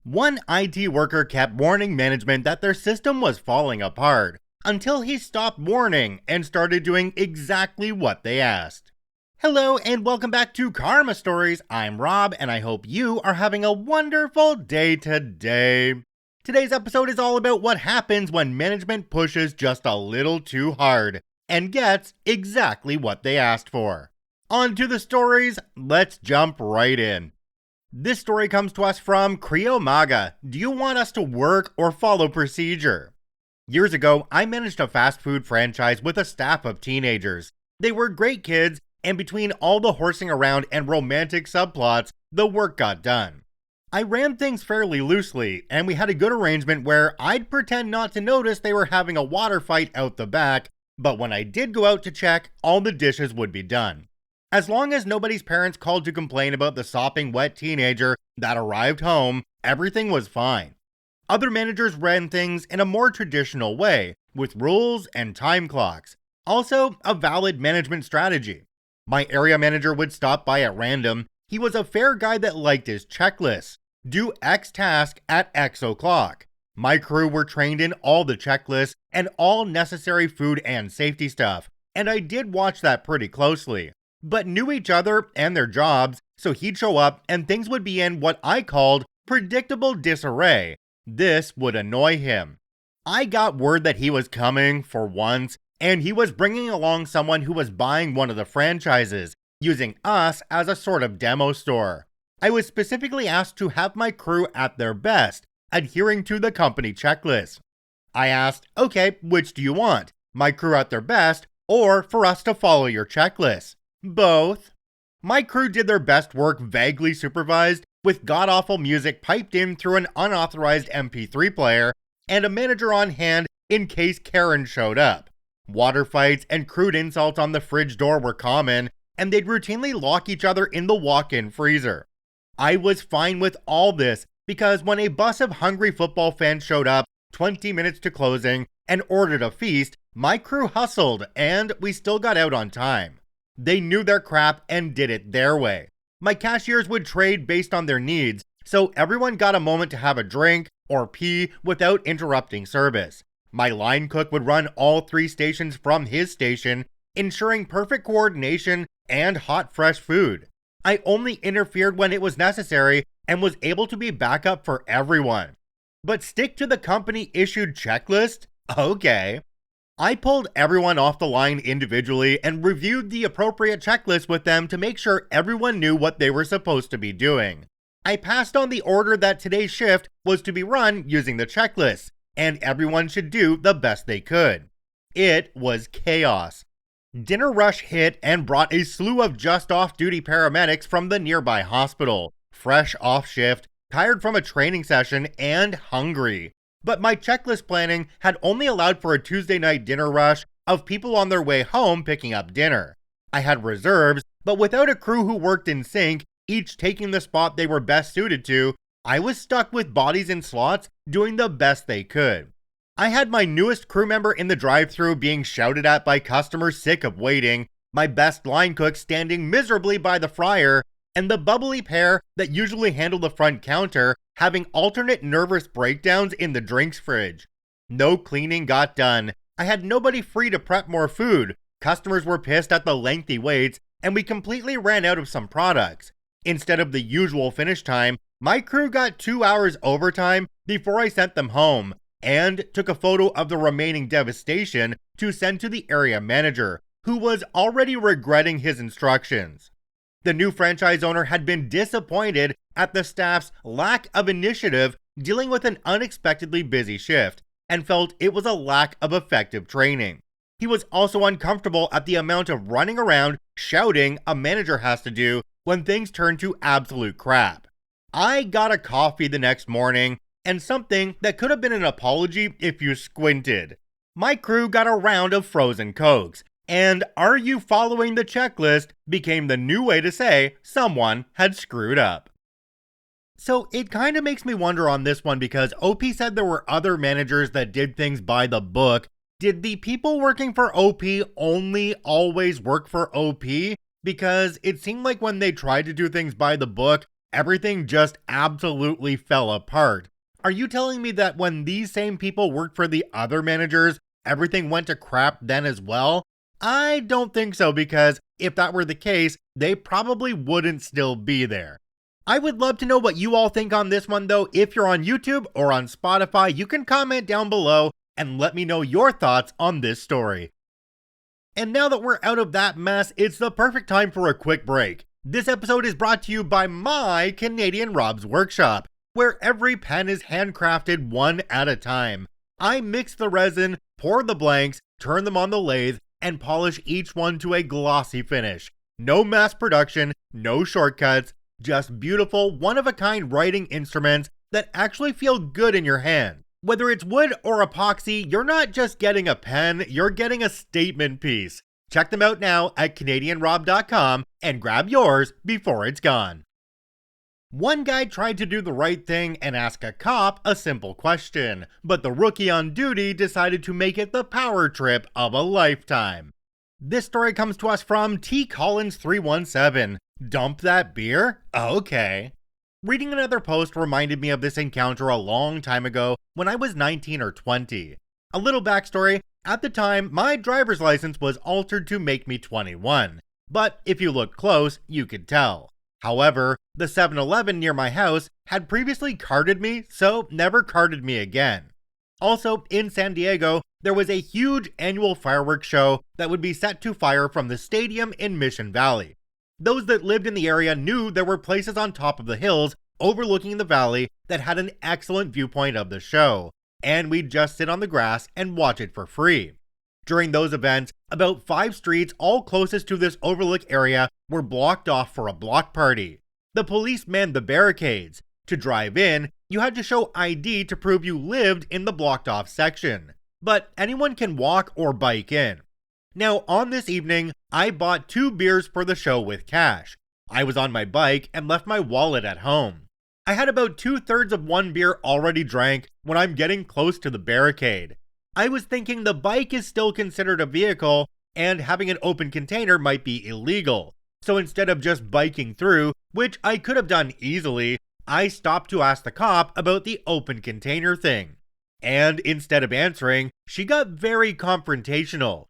One IT worker kept warning management that their system was falling apart, until he stopped warning and started doing exactly what they asked. Hello and welcome back to Karma Stories. I'm Rob and I hope you are having a wonderful day today. Today's episode is all about what happens when management pushes just a little too hard and gets exactly what they asked for. On to the stories, let's jump right in. This story comes to us from Creo Do you want us to work or follow procedure? Years ago, I managed a fast food franchise with a staff of teenagers. They were great kids, and between all the horsing around and romantic subplots, the work got done. I ran things fairly loosely, and we had a good arrangement where I'd pretend not to notice they were having a water fight out the back, but when I did go out to check, all the dishes would be done. As long as nobody's parents called to complain about the sopping wet teenager that arrived home, everything was fine. Other managers ran things in a more traditional way, with rules and time clocks. Also, a valid management strategy. My area manager would stop by at random. He was a fair guy that liked his checklists. Do X task at X o'clock. My crew were trained in all the checklists and all necessary food and safety stuff, and I did watch that pretty closely. But knew each other and their jobs, so he'd show up and things would be in what I called predictable disarray. This would annoy him. I got word that he was coming for once, and he was bringing along someone who was buying one of the franchises, using us as a sort of demo store. I was specifically asked to have my crew at their best, adhering to the company checklist. I asked, okay, which do you want? My crew at their best, or for us to follow your checklist? Both. My crew did their best work vaguely supervised, with god-awful music piped in through an unauthorized MP3 player, and a manager on hand in case Karen showed up. Water fights and crude insults on the fridge door were common, and they'd routinely lock each other in the walk-in freezer. I was fine with all this, because when a bus of hungry football fans showed up 20 minutes to closing and ordered a feast, my crew hustled, and we still got out on time. They knew their crap and did it their way. My cashiers would trade based on their needs, so everyone got a moment to have a drink or pee without interrupting service. My line cook would run all 3 stations from his station, ensuring perfect coordination and hot fresh food. I only interfered when it was necessary and was able to be backup for everyone. But stick to the company issued checklist? Okay. I pulled everyone off the line individually and reviewed the appropriate checklist with them to make sure everyone knew what they were supposed to be doing. I passed on the order that today's shift was to be run using the checklist, and everyone should do the best they could. It was chaos. Dinner rush hit and brought a slew of just off-duty paramedics from the nearby hospital, fresh off shift, tired from a training session, and hungry. But my checklist planning had only allowed for a Tuesday night dinner rush of people on their way home picking up dinner. I had reserves, but without a crew who worked in sync, each taking the spot they were best suited to, I was stuck with bodies in slots doing the best they could. I had my newest crew member in the drive-thru being shouted at by customers sick of waiting, my best line cook standing miserably by the fryer, and the bubbly pair that usually handle the front counter having alternate nervous breakdowns in the drinks fridge. No cleaning got done. I had nobody free to prep more food. Customers were pissed at the lengthy waits, and we completely ran out of some products. Instead of the usual finish time, my crew got 2 hours overtime before I sent them home, and took a photo of the remaining devastation to send to the area manager, who was already regretting his instructions. The new franchise owner had been disappointed at the staff's lack of initiative dealing with an unexpectedly busy shift, and felt it was a lack of effective training. He was also uncomfortable at the amount of running around shouting a manager has to do when things turn to absolute crap. I got a coffee the next morning, and something that could have been an apology if you squinted. My crew got a round of frozen Cokes, and "are you following the checklist" became the new way to say someone had screwed up. So it kind of makes me wonder on this one, because OP said there were other managers that did things by the book. Did the people working for OP only always work for OP? Because it seemed like when they tried to do things by the book, everything just absolutely fell apart. Are you telling me that when these same people worked for the other managers, everything went to crap then as well? I don't think so, because if that were the case, they probably wouldn't still be there. I would love to know what you all think on this one though. If you're on YouTube or on Spotify, you can comment down below and let me know your thoughts on this story. And now that we're out of that mess, it's the perfect time for a quick break. This episode is brought to you by my CanadianRob's workshop, where every pen is handcrafted one at a time. I mix the resin, pour the blanks, turn them on the lathe, and polish each one to a glossy finish. No mass production, no shortcuts, just beautiful, one-of-a-kind writing instruments that actually feel good in your hand. Whether it's wood or epoxy, you're not just getting a pen, you're getting a statement piece. Check them out now at CanadianRob.com and grab yours before it's gone. One guy tried to do the right thing and ask a cop a simple question, but the rookie on duty decided to make it the power trip of a lifetime. This story comes to us from T. Collins 317. Dump that beer? Okay. Reading another post reminded me of this encounter a long time ago when I was 19 or 20. A little backstory, at the time, my driver's license was altered to make me 21. But if you looked close, you could tell. However, the 7-Eleven near my house had previously carded me, so never carded me again. Also, in San Diego, there was a huge annual fireworks show that would be set to fire from the stadium in Mission Valley. Those that lived in the area knew there were places on top of the hills overlooking the valley that had an excellent viewpoint of the show, and we'd just sit on the grass and watch it for free. During those events, about 5 streets all closest to this overlook area were blocked off for a block party. The police manned the barricades. To drive in, you had to show ID to prove you lived in the blocked off section, but anyone can walk or bike in. Now, on this evening, I bought 2 beers for the show with cash. I was on my bike and left my wallet at home. I had about 2/3 of one beer already drank when I'm getting close to the barricade. I was thinking the bike is still considered a vehicle and having an open container might be illegal. So instead of just biking through, which I could have done easily, I stopped to ask the cop about the open container thing. And instead of answering, she got very confrontational.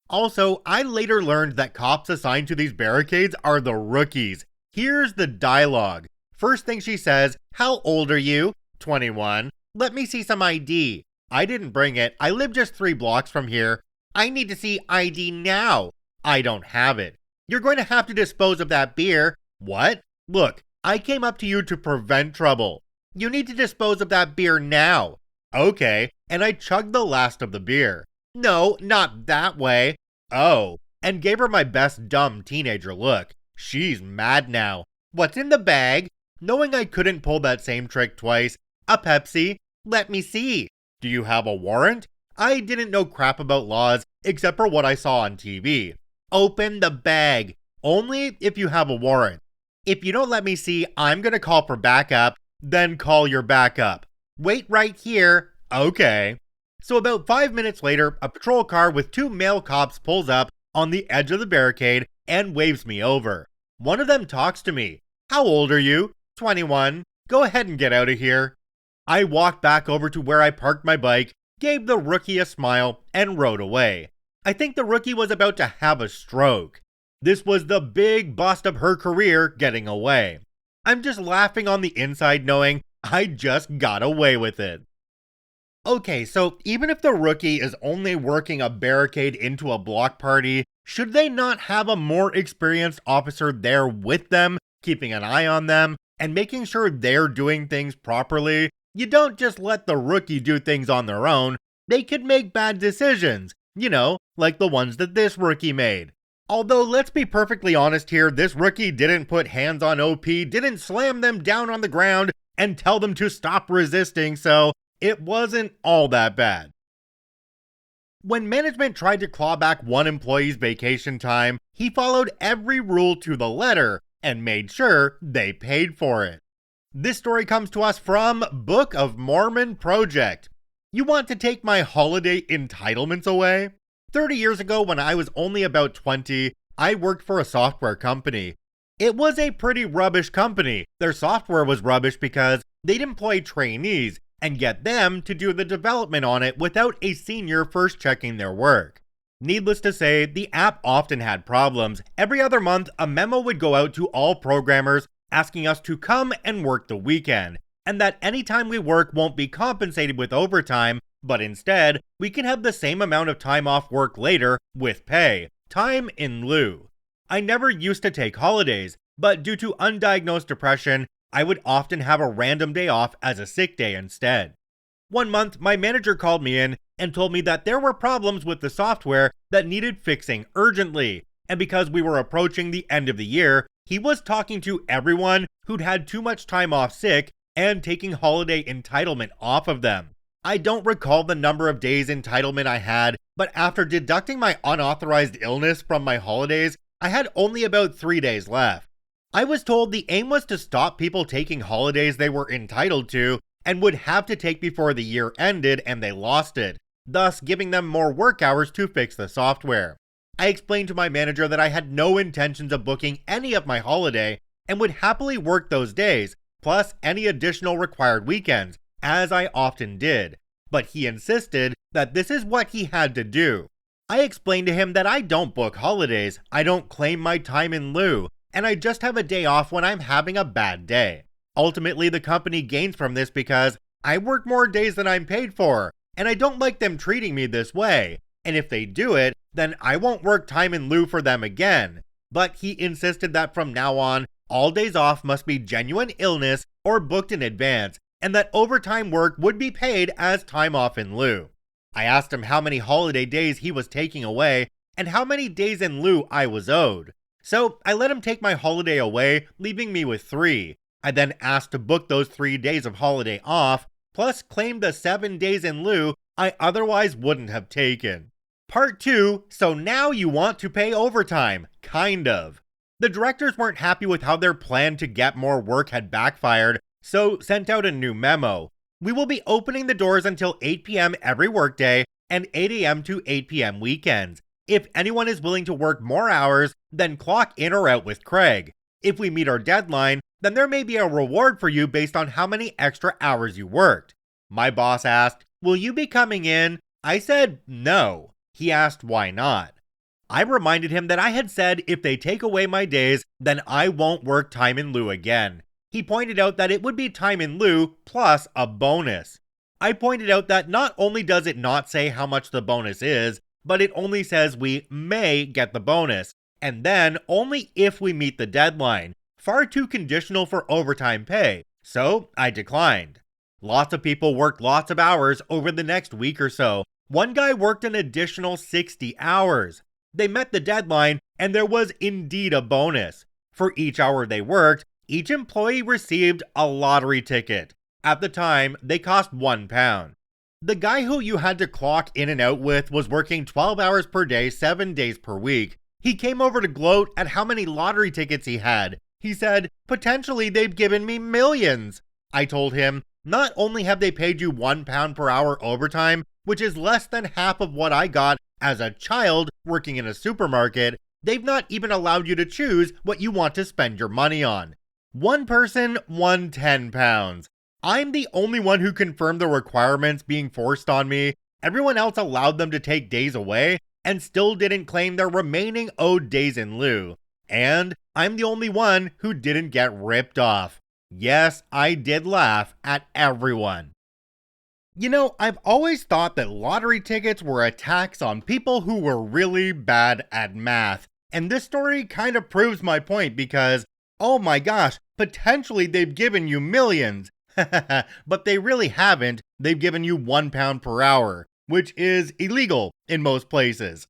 Also, I later learned that cops assigned to these barricades are the rookies. Here's the dialogue. First thing she says, "How old are you?" 21. "Let me see some ID." "I didn't bring it. I live just 3 blocks from here." "I need to see ID now." "I don't have it." "You're going to have to dispose of that beer." "What?" "Look, I came up to you to prevent trouble." "You need to dispose of that beer now." "Okay," and I chugged the last of the beer. "No, not that way." "Oh," and gave her my best dumb teenager look. She's mad now. "What's in the bag?" Knowing I couldn't pull that same trick twice. "A Pepsi." "Let me see." "Do you have a warrant?" I didn't know crap about laws except for what I saw on TV. "Open the bag. Only if you have a warrant. If you don't let me see, I'm gonna call for backup." "Then call your backup." "Wait right here." "Okay." So about 5 minutes later, a patrol car with 2 male cops pulls up on the edge of the barricade and waves me over. One of them talks to me. "How old are you?" 21. "Go ahead and get out of here." I walked back over to where I parked my bike, gave the rookie a smile, and rode away. I think the rookie was about to have a stroke. This was the big bust of her career getting away. I'm just laughing on the inside knowing I just got away with it. Okay, so even if the rookie is only working a barricade into a block party, should they not have a more experienced officer there with them, keeping an eye on them, and making sure they're doing things properly? You don't just let the rookie do things on their own. They could make bad decisions, like the ones that this rookie made. Although, let's be perfectly honest here, this rookie didn't put hands on OP, didn't slam them down on the ground and tell them to stop resisting, so it wasn't all that bad. When management tried to claw back one employee's vacation time, he followed every rule to the letter and made sure they paid for it. This story comes to us from Book of Mormon Project. You want to take my holiday entitlements away? 30 years ago, when I was only about 20, I worked for a software company. It was a pretty rubbish company. Their software was rubbish because they'd employ trainees and get them to do the development on it without a senior first checking their work. Needless to say, the app often had problems. Every other month, a memo would go out to all programmers asking us to come and work the weekend, and that any time we work won't be compensated with overtime, but instead, we can have the same amount of time off work later with pay, time in lieu. I never used to take holidays, but due to undiagnosed depression, I would often have a random day off as a sick day instead. One month, my manager called me in and told me that there were problems with the software that needed fixing urgently, and because we were approaching the end of the year, he was talking to everyone who'd had too much time off sick and taking holiday entitlement off of them. I don't recall the number of days entitlement I had, but after deducting my unauthorized illness from my holidays, I had only about 3 days left. I was told the aim was to stop people taking holidays they were entitled to and would have to take before the year ended and they lost it, thus giving them more work hours to fix the software. I explained to my manager that I had no intentions of booking any of my holiday and would happily work those days, plus any additional required weekends, as I often did, but he insisted that this is what he had to do. I explained to him that I don't book holidays, I don't claim my time in lieu, and I just have a day off when I'm having a bad day. Ultimately, the company gains from this because I work more days than I'm paid for, and I don't like them treating me this way, and if they do it, then I won't work time in lieu for them again. But he insisted that from now on, all days off must be genuine illness or booked in advance, and that overtime work would be paid as time off in lieu. I asked him how many holiday days he was taking away and how many days in lieu I was owed. So I let him take my holiday away, leaving me with 3. I then asked to book those 3 days of holiday off, plus claimed the 7 days in lieu I otherwise wouldn't have taken. Part 2, so now you want to pay overtime, kind of. The directors weren't happy with how their plan to get more work had backfired, so sent out a new memo. We will be opening the doors until 8 p.m. every workday and 8 a.m. to 8 p.m. weekends. If anyone is willing to work more hours, then clock in or out with Craig. If we meet our deadline, then there may be a reward for you based on how many extra hours you worked. My boss asked, "Will you be coming in?" I said no. He asked why not. I reminded him that I had said if they take away my days, then I won't work time in lieu again. He pointed out that it would be time in lieu plus a bonus. I pointed out that not only does it not say how much the bonus is, but it only says we may get the bonus, and then only if we meet the deadline. Far too conditional for overtime pay, so I declined. Lots of people worked lots of hours over the next week or so. One guy worked an additional 60 hours. They met the deadline, and there was indeed a bonus. For each hour they worked, each employee received a lottery ticket. At the time, they cost £1. The guy who you had to clock in and out with was working 12 hours per day, 7 days per week. He came over to gloat at how many lottery tickets he had. He said, potentially they've given me millions. I told him, not only have they paid you £1 per hour overtime, which is less than half of what I got as a child working in a supermarket, they've not even allowed you to choose what you want to spend your money on. One person won £10. I'm the only one who confirmed the requirements being forced on me. Everyone else allowed them to take days away and still didn't claim their remaining owed days in lieu. And I'm the only one who didn't get ripped off. Yes, I did laugh at everyone. You know, I've always thought that lottery tickets were a tax on people who were really bad at math. And this story kind of proves my point because, oh my gosh, potentially they've given you millions. But they really haven't. They've given you £1 per hour, which is illegal in most places.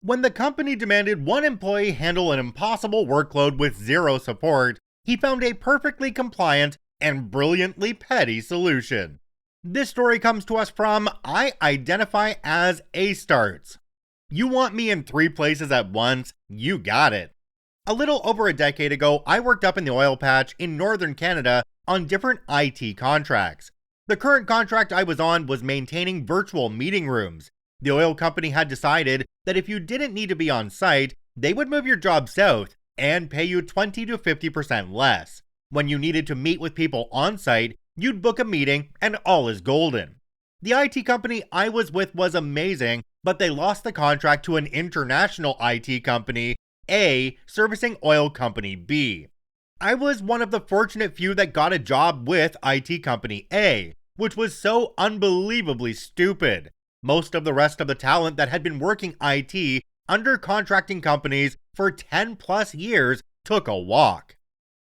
When the company demanded one employee handle an impossible workload with zero support, he found a perfectly compliant and brilliantly petty solution. This story comes to us from I identify as A-Starts. You want me in 3 places at once? You got it. A little over a decade ago, I worked up in the oil patch in northern Canada on different IT contracts. The current contract I was on was maintaining virtual meeting rooms. The oil company had decided that if you didn't need to be on site, they would move your job south, and pay you 20 to 50% less. When you needed to meet with people on site, you'd book a meeting and all is golden. The IT company I was with was amazing, but they lost the contract to an international IT company, A, servicing oil company B. I was one of the fortunate few that got a job with IT company A, which was so unbelievably stupid. Most of the rest of the talent that had been working IT under contracting companies for 10 plus years took a walk.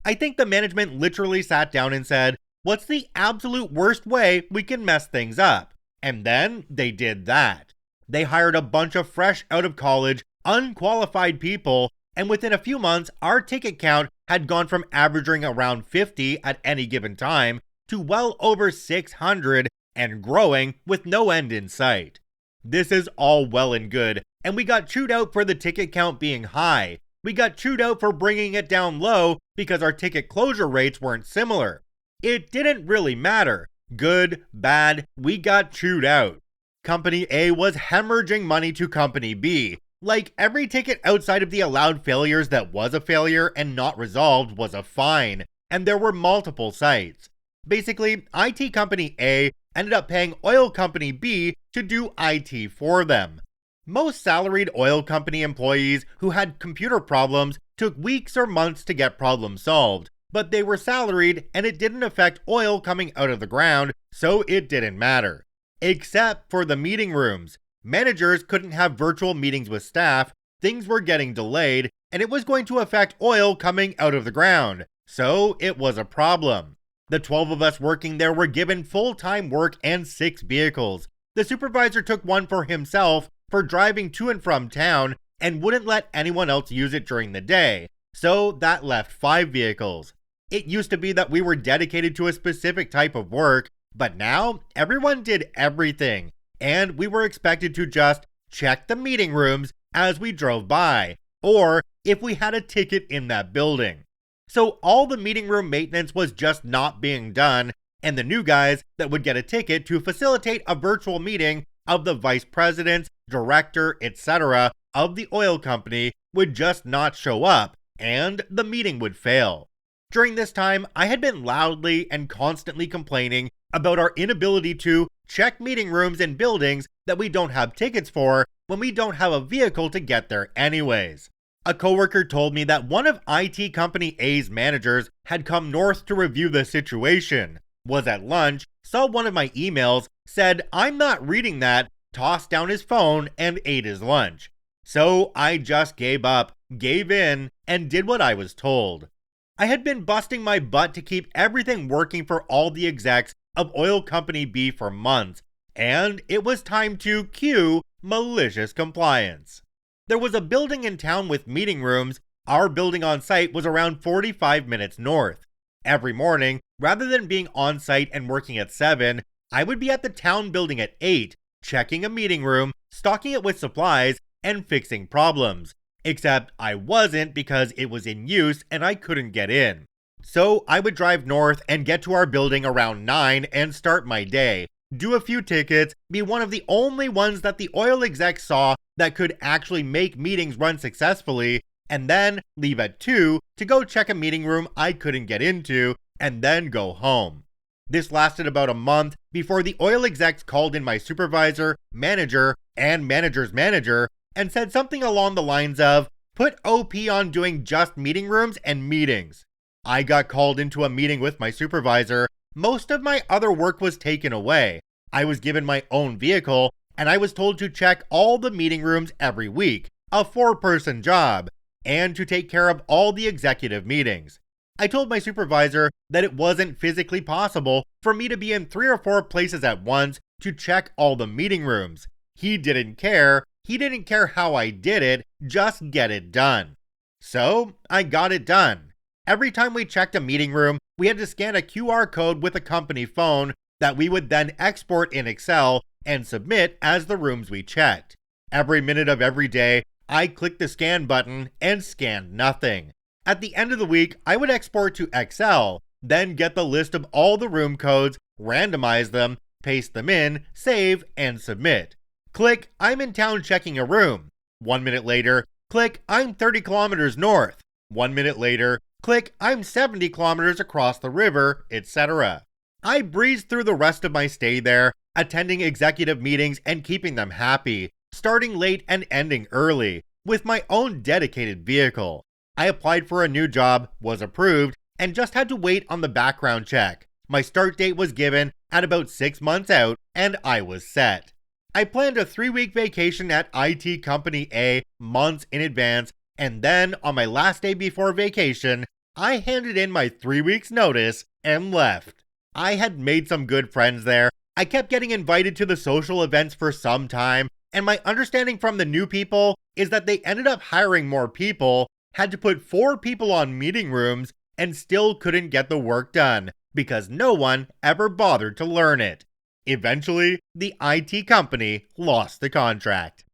I think the management literally sat down and said, "What's the absolute worst way we can mess things up?" And then they did that. They hired a bunch of fresh out of college, unqualified people, and within a few months, our ticket count had gone from averaging around 50 at any given time to well over 600 and growing with no end in sight. This is all well and good, and we got chewed out for the ticket count being high. We got chewed out for bringing it down low because our ticket closure rates weren't similar. It didn't really matter. Good, bad, we got chewed out. Company A was hemorrhaging money to Company B. Like, every ticket outside of the allowed failures that was a failure and not resolved was a fine, and there were multiple sites. Basically, IT Company A ended up paying Oil Company B to do IT for them. Most salaried oil company employees who had computer problems took weeks or months to get problems solved, but they were salaried and it didn't affect oil coming out of the ground, so it didn't matter. Except for the meeting rooms. Managers couldn't have virtual meetings with staff, things were getting delayed, and it was going to affect oil coming out of the ground, so it was a problem. The 12 of us working there were given full-time work and 6 vehicles. The supervisor took one for himself for driving to and from town and wouldn't let anyone else use it during the day, so that left 5 vehicles. It used to be that we were dedicated to a specific type of work, but now everyone did everything, and we were expected to just check the meeting rooms as we drove by, or if we had a ticket in that building. So all the meeting room maintenance was just not being done, and the new guys that would get a ticket to facilitate a virtual meeting of the vice presidents, director, etc. of the oil company would just not show up, and the meeting would fail. During this time, I had been loudly and constantly complaining about our inability to check meeting rooms in buildings that we don't have tickets for when we don't have a vehicle to get there anyways. A coworker told me that one of IT Company A's managers had come north to review the situation, was at lunch, saw one of my emails, said, "I'm not reading that," tossed down his phone and ate his lunch. So I just gave up, gave in, and did what I was told. I had been busting my butt to keep everything working for all the execs of Oil Company B for months, and it was time to cue Malicious Compliance. There was a building in town with meeting rooms. Our building on site was around 45 minutes north. Every morning, rather than being on site and working at 7, I would be at the town building at 8, checking a meeting room, stocking it with supplies, and fixing problems. Except I wasn't because it was in use and I couldn't get in. So I would drive north and get to our building around 9 and start my day, do a few tickets, be one of the only ones that the oil exec saw that could actually make meetings run successfully, and then leave at 2 to go check a meeting room I couldn't get into, and then go home. This lasted about a month before the oil execs called in my supervisor, manager, and manager's manager and said something along the lines of, "Put OP on doing just meeting rooms and meetings." I got called into a meeting with my supervisor. Most of my other work was taken away. I was given my own vehicle, and I was told to check all the meeting rooms every week, a 4-person job, and to take care of all the executive meetings. I told my supervisor that it wasn't physically possible for me to be in 3 or 4 places at once to check all the meeting rooms. He didn't care. He didn't care how I did it, just get it done. So, I got it done. Every time we checked a meeting room, we had to scan a QR code with a company phone that we would then export in Excel and submit as the rooms we checked. Every minute of every day, I clicked the scan button and scanned nothing. At the end of the week, I would export to Excel, then get the list of all the room codes, randomize them, paste them in, save, and submit. Click, I'm in town checking a room. 1 minute later, click, I'm 30 kilometers north. 1 minute later, click, I'm 70 kilometers across the river, etc. I breezed through the rest of my stay there, attending executive meetings and keeping them happy, starting late and ending early, with my own dedicated vehicle. I applied for a new job, was approved, and just had to wait on the background check. My start date was given at about 6 months out, and I was set. I planned a 3-week vacation at IT Company A months in advance, and then on my last day before vacation, I handed in my 3 weeks notice and left. I had made some good friends there. I kept getting invited to the social events for some time, and my understanding from the new people is that they ended up hiring more people, had to put 4 people on meeting rooms, and still couldn't get the work done because no one ever bothered to learn it. Eventually, the IT company lost the contract.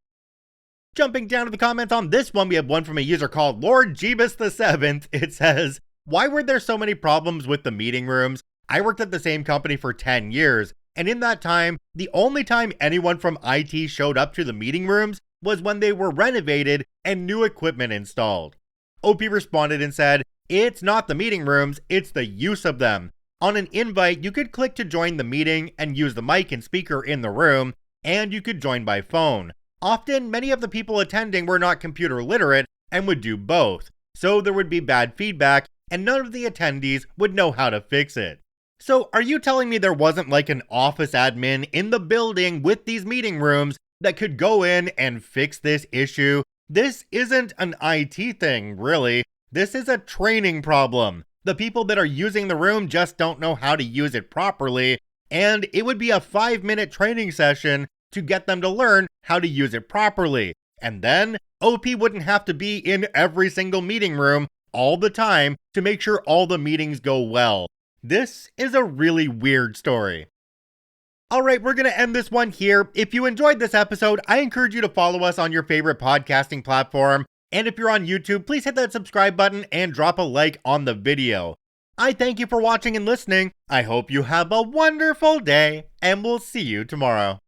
Jumping down to the comments on this one, we have one from a user called Lord Jeebus the 7th. It says, why were there so many problems with the meeting rooms? I worked at the same company for 10 years, and in that time, the only time anyone from IT showed up to the meeting rooms was when they were renovated and new equipment installed. OP responded and said, it's not the meeting rooms, it's the use of them. On an invite, you could click to join the meeting and use the mic and speaker in the room, and you could join by phone. Often, many of the people attending were not computer literate and would do both, so there would be bad feedback and none of the attendees would know how to fix it. So are you telling me there wasn't like an office admin in the building with these meeting rooms that could go in and fix this issue? This isn't an IT thing, really. This is a training problem. The people that are using the room just don't know how to use it properly, and it would be a 5-minute training session to get them to learn how to use it properly. And then OP wouldn't have to be in every single meeting room all the time to make sure all the meetings go well. This is a really weird story. Alright, we're going to end this one here. If you enjoyed this episode, I encourage you to follow us on your favorite podcasting platform. And if you're on YouTube, please hit that subscribe button and drop a like on the video. I thank you for watching and listening. I hope you have a wonderful day, and we'll see you tomorrow.